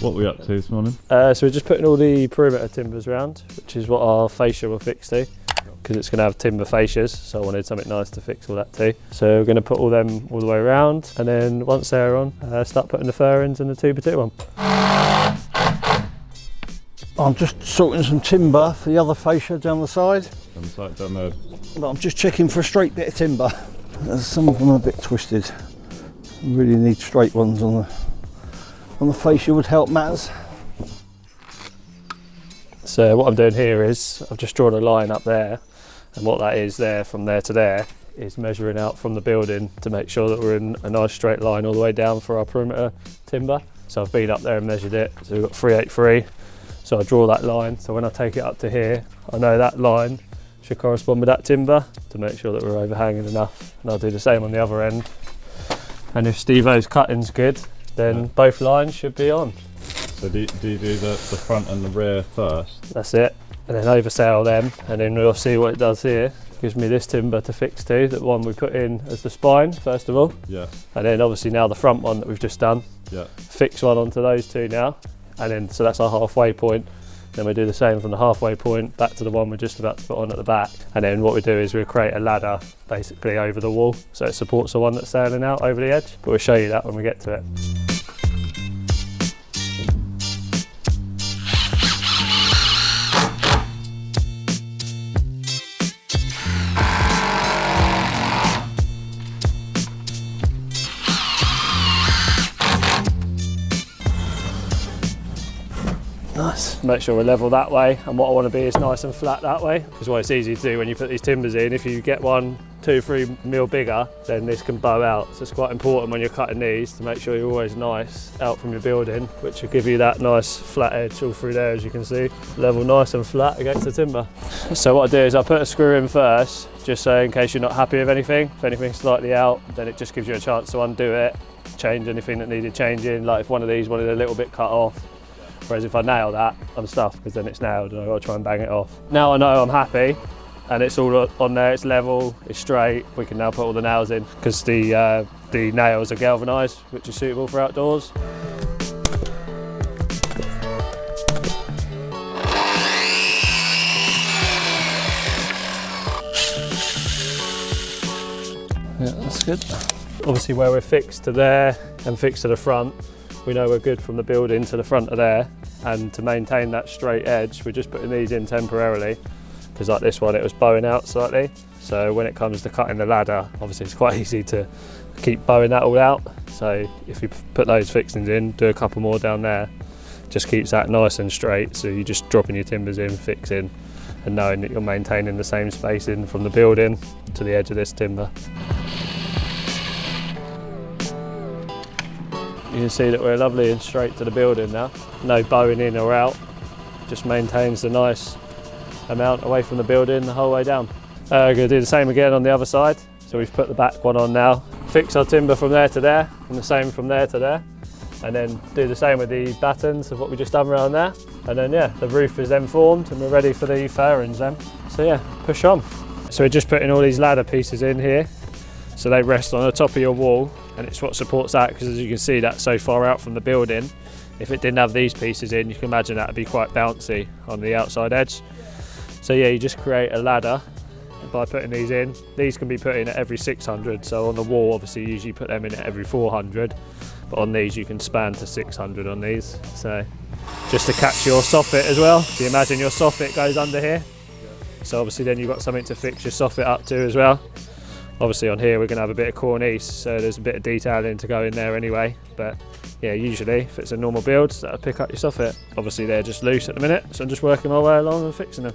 What are we up to this morning? So we're just putting all the perimeter timbers around, which is what our fascia will fix to, because it's going to have timber fascias, so I wanted something nice to fix all that to. So we're going to put all them all the way around, and then once they're on, start putting the fairings and the 2x2 on. I'm just sorting some timber for the other fascia down the side. Down I'm just checking for a straight bit of timber. Some of them are a bit twisted. Really need straight ones on the fascia would help matters. So what I'm doing here is I've just drawn a line up there, and what that is there from there to there is measuring out from the building to make sure that we're in a nice straight line all the way down for our perimeter timber. So I've been up there and measured it, so we've got 383. So I draw that line, so when I take it up to here, I know that line should correspond with that timber to make sure that we're overhanging enough. And I'll do the same on the other end. And if Steve-O's cutting's good, then both lines should be on. So do you do the front and the rear first? That's it, and then oversail them, and then we'll see what it does here. Gives me this timber to fix to, that one we put in as the spine first of all. Yeah. And then obviously now the front one that we've just done. Yeah. Fix one onto those two now, and then so that's our halfway point. Then we do the same from the halfway point back to the one we're just about to put on at the back. And then what we do is we create a ladder basically over the wall, so it supports the one that's sailing out over the edge. But we'll show you that when we get to it. Nice. Make sure we're level that way, and what I want to be is nice and flat that way, because what it's easy to do when you put these timbers in, if you get 1, 2, 3 mil bigger, then this can bow out. So it's quite important when you're cutting these to make sure you're always nice out from your building, which will give you that nice flat edge all through there, as you can see. Level nice and flat against the timber. So what I do is I put a screw in first, just so in case you're not happy with anything, if anything's slightly out, then it just gives you a chance to undo it, change anything that needed changing, like if one of these wanted a little bit cut off. Whereas if I nail that, I'm stuffed, because then it's nailed and I've got to try and bang it off. Now I know I'm happy and it's all on there, it's level, it's straight, we can now put all the nails in, because the nails are galvanised, which is suitable for outdoors. Yeah, that's good. Obviously where we're fixed to there and fixed to the front, we know we're good from the building to the front of there, and to maintain that straight edge we're just putting these in temporarily, because like this one it was bowing out slightly, so when it comes to cutting the ladder obviously it's quite easy to keep bowing that all out. So if you put those fixings in, do a couple more down there, just keeps that nice and straight, so you're just dropping your timbers in, fixing, and knowing that you're maintaining the same spacing from the building to the edge of this timber. You can see that we're lovely and straight to the building now. No bowing in or out, just maintains the nice amount away from the building the whole way down. We're going to do the same again on the other side. So we've put the back one on now. Fix our timber from there to there, and the same from there to there. And then do the same with the battens of what we just done around there. And then yeah, the roof is then formed and we're ready for the fairings then. So yeah, push on. So we're just putting all these ladder pieces in here, so they rest on the top of your wall, and it's what supports that, because as you can see that's so far out from the building. If it didn't have these pieces in, you can imagine that would be quite bouncy on the outside edge. So yeah, you just create a ladder by putting these in. These can be put in at every 600, so on the wall obviously you usually put them in at every 400, but on these you can span to 600 on these. So just to catch your soffit as well, if you imagine your soffit goes under here, so obviously then you've got something to fix your soffit up to as well. Obviously on here we're going to have a bit of cornice, so there's a bit of detailing to go in there anyway, but yeah, usually if it's a normal build, that'll pick up your soffit. Obviously they're just loose at the minute, so I'm just working my way along and fixing them.